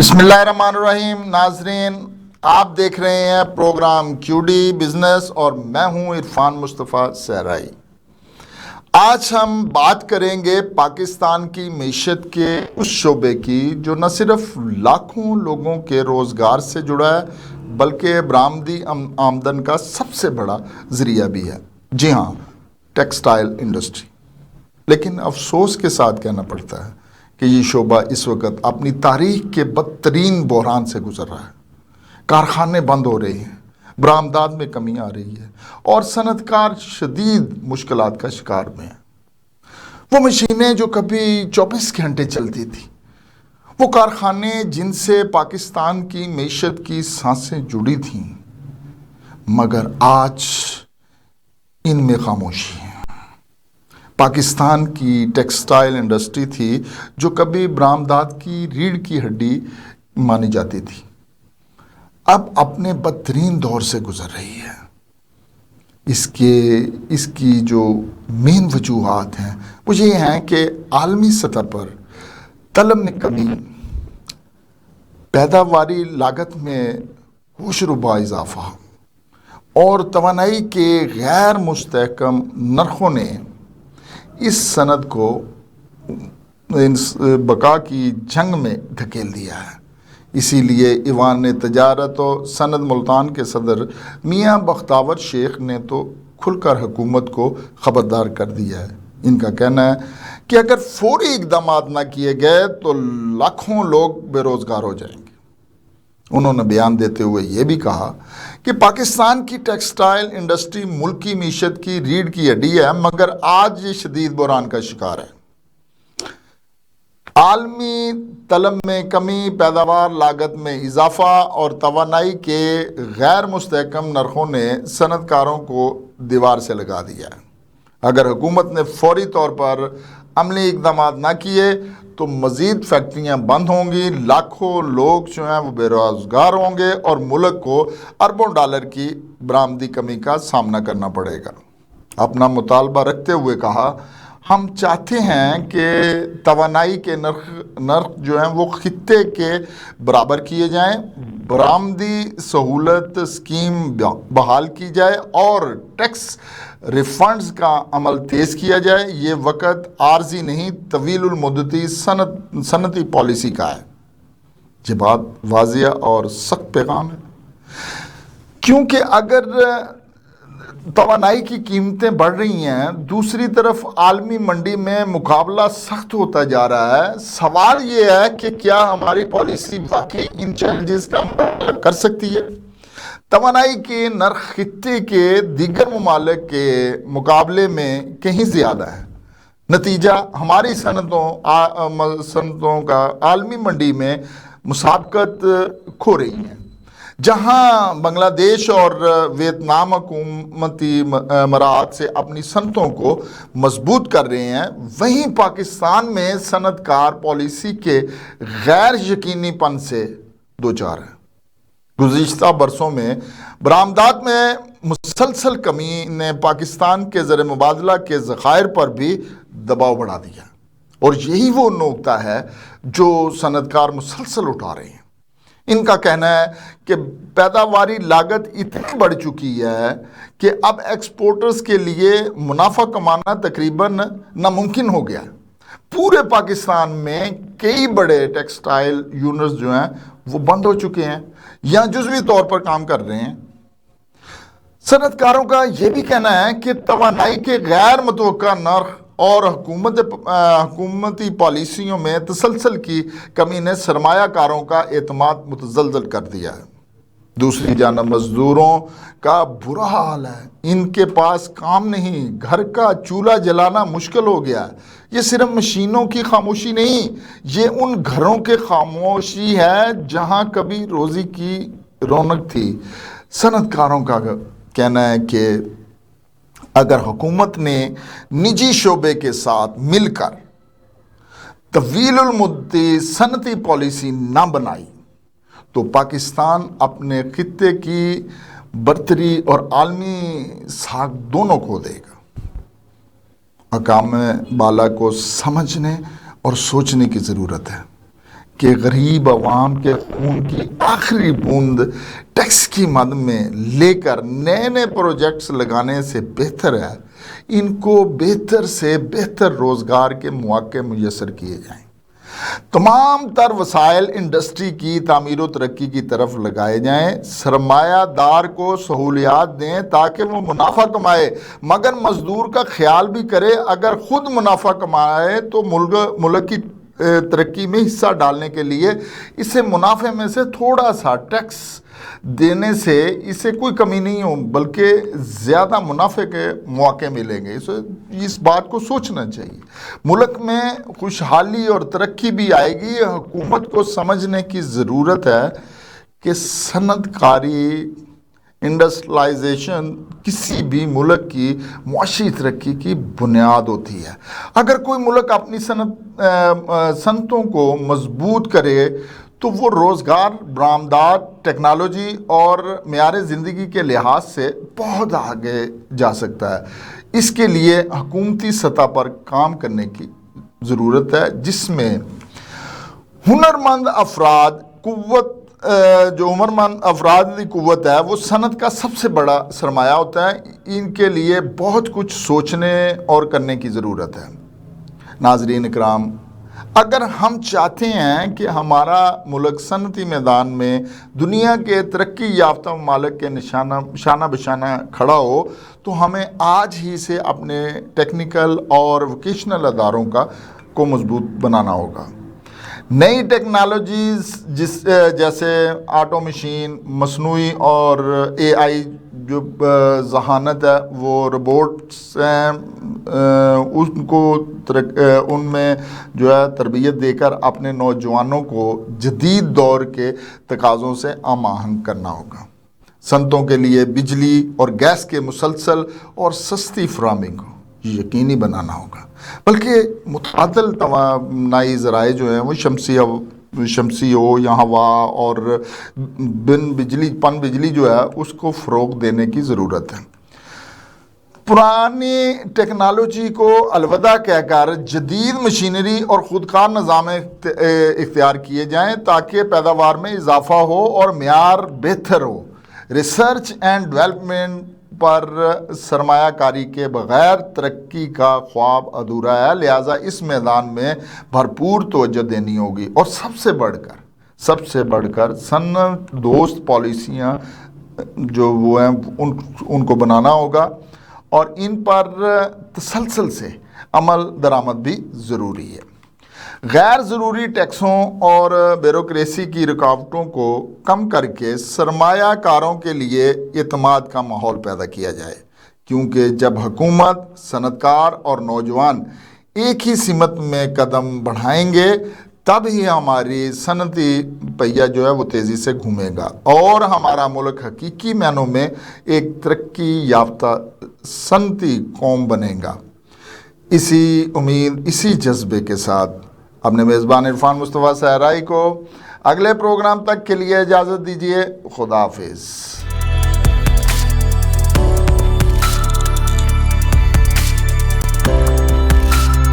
बिस्मिल्लाहिर्रहमानिर्रहीम। नाजरीन, आप देख रहे हैं प्रोग्राम क्यूडी बिजनेस और मैं हूं इरफान मुस्तफ़ा सहराई। आज हम बात करेंगे पाकिस्तान की मईशत के उस शोबे की जो न सिर्फ लाखों लोगों के रोज़गार से जुड़ा है बल्कि बरामदी आमदन का सबसे बड़ा ज़रिया भी है। जी हाँ, टेक्सटाइल इंडस्ट्री। लेकिन अफसोस के साथ कहना पड़ता है कि ये शोबा इस वक्त अपनी तारीख के बदतरीन बहरान से गुजर रहा है। कारखाने बंद हो रहे हैं, बरामदात में कमी आ रही है और सनतकार शदीद मुश्किलात का शिकार में है। वो मशीनें जो कभी 24 घंटे चलती थी, वो कारखाने जिनसे पाकिस्तान की मईशत की सांसें जुड़ी थीं, मगर आज इनमें खामोशी है। पाकिस्तान की टेक्सटाइल इंडस्ट्री थी जो कभी बरामदात की रीढ़ की हड्डी मानी जाती थी, अब अपने बदतरीन दौर से गुजर रही है। इसकी जो मेन वजूहात हैं वो ये हैं कि आलमी सतह पर तलब में कमी, पैदावारी लागत में होशरुबा इजाफा और तवानाई के गैर मुस्तहकम नरखों ने इस सनद को बका की जंग में धकेल दिया है। इसीलिए ईवान तजारत और सनद मुल्तान के सदर मियाँ बख्तावर शेख ने तो खुलकर हुकूमत को ख़बरदार कर दिया है। इनका कहना है कि अगर फौरी इक़दाम न किए गए तो लाखों लोग बेरोज़गार हो जाएंगे। उन्होंने बयान देते हुए ये भी कहा कि पाकिस्तान की टेक्सटाइल इंडस्ट्री मुल्क की मीशत की रीढ़ की हड्डी है, मगर आज ये शदीद बहरान का शिकार है। आलमी तलब में कमी, पैदावार लागत में इजाफा और तवानाई के गैर मुस्तहकम नरखों ने सनतकारों को दीवार से लगा दिया है। अगर हुकूमत ने फौरी तौर पर अमली इक़दाम ना किए तो मज़ीद फैक्ट्रियाँ बंद होंगी, लाखों लोग जो हैं वो बेरोज़गार होंगे और मुल्क को अरबों डॉलर की बरामदी कमी का सामना करना पड़ेगा। अपना मुतालबा रखते हुए कहा, हम चाहते हैं कि तवानाई के नर्ख जो हैं वो खित्ते के बराबर किए जाएं, बरामदी सहूलत स्कीम बहाल की जाए और टैक्स रिफंड्स का अमल तेज़ किया जाए। ये वक़्त आर्जी नहीं, तवीलुल मुद्दती सनती पॉलिसी का है। ये बात वाज़िया और सख्त पैगाम है, क्योंकि अगर तवानाई की कीमतें बढ़ रही हैं, दूसरी तरफ आलमी मंडी में मुकाबला सख्त होता जा रहा है। सवाल ये है कि क्या हमारी पॉलिसी वाकई इन चैलेंजेस का मुकाबला कर सकती है? तवानाई के नर्ख खित्ते के दीगर ममालिक के मुकाबले में कहीं ज़्यादा है। नतीजा हमारी सनतों का आलमी मंडी में मुसाबकत खो रही है। जहां बांग्लादेश और वियतनाम हुकूमती मराहत से अपनी सनतों को मजबूत कर रहे हैं, वहीं पाकिस्तान में सनतकार पॉलिसी के गैर यकीनीपन से दो चार है। गुज़िश्ता बरसों में बरामदात में मुसलसल कमी ने पाकिस्तान के ज़र मुबादला के ज़खायर पर भी दबाव बढ़ा दिया और यही वो नुक्ता है जो सनतकार मुसलसल उठा रहे हैं। इनका कहना है कि पैदावारी लागत इतनी बढ़ चुकी है कि अब एक्सपोर्टर्स के लिए मुनाफा कमाना तकरीबन नामुमकिन हो गया। पूरे पाकिस्तान में कई बड़े टेक्सटाइल यूनिट्स जो हैं वो बंद हो चुके हैं या जुज़वी तौर पर काम कर रहे हैं। सनतकारों का ये भी कहना है कि तवानाई के गैर मुतवक्का नर्ख और हुकूमती पॉलिसियों में तसलसल की कमी ने सरमायाकारों का एतमाद मुतज़लज़ल कर दिया है। दूसरी जानब मज़दूरों का बुरा हाल है। इनके पास काम नहीं, घर का चूल्हा जलाना मुश्किल हो गया। ये सिर्फ मशीनों की खामोशी नहीं, ये उन घरों के खामोशी है जहां कभी रोज़ी की रौनक थी। सनतकारों का कहना है कि अगर हुकूमत ने निजी शोबे के साथ मिलकर तवीलुल मुद्दती सनती पॉलिसी ना बनाई तो पाकिस्तान अपने खित्ते की बरतरी और आलमी साख दोनों खो देगा। हकाम बाला को समझने और सोचने की ज़रूरत है کہ غریب عوام کے خون کی آخری بوند ٹیکس کی مد میں لے کر نئے نئے پروجیکٹس لگانے سے بہتر ہے ان کو بہتر سے بہتر روزگار کے مواقع میسر کیے جائیں۔ تمام تر وسائل انڈسٹری کی تعمیر و ترقی کی طرف لگائے جائیں، سرمایہ دار کو سہولیات دیں تاکہ وہ منافع کمائے، مگر مزدور کا خیال بھی کرے، اگر خود منافع کمائے تو ملک کی ترقی میں حصہ ڈالنے کے لیے اسے منافع میں سے تھوڑا سا ٹیکس دینے سے اسے کوئی کمی نہیں ہو بلکہ زیادہ منافع کے مواقع ملیں گے۔ اس بات کو سوچنا چاہیے۔ ملک میں خوشحالی اور ترقی بھی آئے گی۔ حکومت کو سمجھنے کی ضرورت ہے کہ صنعت کاری، انڈسٹریلائزیشن کسی بھی ملک کی معاشی ترقی کی بنیاد ہوتی ہے۔ اگر کوئی ملک اپنی صنعتوں کو مضبوط کرے تو وہ روزگار، برآمدات، ٹیکنالوجی اور معیار زندگی کے لحاظ سے بہت آگے جا سکتا ہے۔ اس کے لیے حکومتی سطح پر کام کرنے کی ضرورت ہے، جس میں ہنرمند افراد کی قوت ہے وہ صنعت کا سب سے بڑا سرمایہ ہوتا ہے۔ ان کے لیے بہت کچھ سوچنے اور کرنے کی ضرورت ہے۔ ناظرین اکرام، اگر ہم چاہتے ہیں کہ ہمارا ملک صنعتی میدان میں دنیا کے ترقی یافتہ ممالک کے شانہ بشانہ کھڑا ہو تو ہمیں آج ہی سے اپنے ٹیکنیکل اور ووکیشنل اداروں کو مضبوط بنانا ہوگا۔ نئی ٹیکنالوجیز جیسے آٹو مشین، مصنوعی اور اے آئی جو ذہانت ہے، وہ روبوٹس ہیں، ان میں جو ہے تربیت دے کر اپنے نوجوانوں کو جدید دور کے تقاضوں سے ہم آہنگ کرنا ہوگا۔ صنعتوں کے لیے بجلی اور گیس کے مسلسل اور سستی فراہمی کو یقینی بنانا ہوگا، بلکہ متعدل توانائی ذرائع جو ہیں وہ شمسی ہو یا ہوا اور پن بجلی جو ہے اس کو فروغ دینے کی ضرورت ہے۔ پرانی ٹیکنالوجی کو الوداع کہہ کر جدید مشینری اور خودکار نظام اختیار کیے جائیں تاکہ پیداوار میں اضافہ ہو اور معیار بہتر ہو۔ ریسرچ اینڈ ڈیولپمنٹ پر سرمایہ کاری کے بغیر ترقی کا خواب ادھورا ہے، لہٰذا اس میدان میں بھرپور توجہ دینی ہوگی اور سب سے بڑھ کر صنعت دوست پالیسیاں جو وہ ہیں ان کو بنانا ہوگا اور ان پر تسلسل سے عمل درآمد بھی ضروری ہے۔ غیر ضروری ٹیکسوں اور بیوروکریسی کی رکاوٹوں کو کم کر کے سرمایہ کاروں کے لیے اعتماد کا ماحول پیدا کیا جائے، کیونکہ جب حکومت، صنعت کار اور نوجوان ایک ہی سمت میں قدم بڑھائیں گے تب ہی ہماری صنعتی پہیہ جو ہے وہ تیزی سے گھومے گا اور ہمارا ملک حقیقی معنوں میں ایک ترقی یافتہ صنعتی قوم بنے گا۔ اسی امید، اسی جذبے کے ساتھ اپنے میزبان عرفان مصطفیٰ صحرائی کو اگلے پروگرام تک کے لیے اجازت دیجیے۔ خدا حافظ۔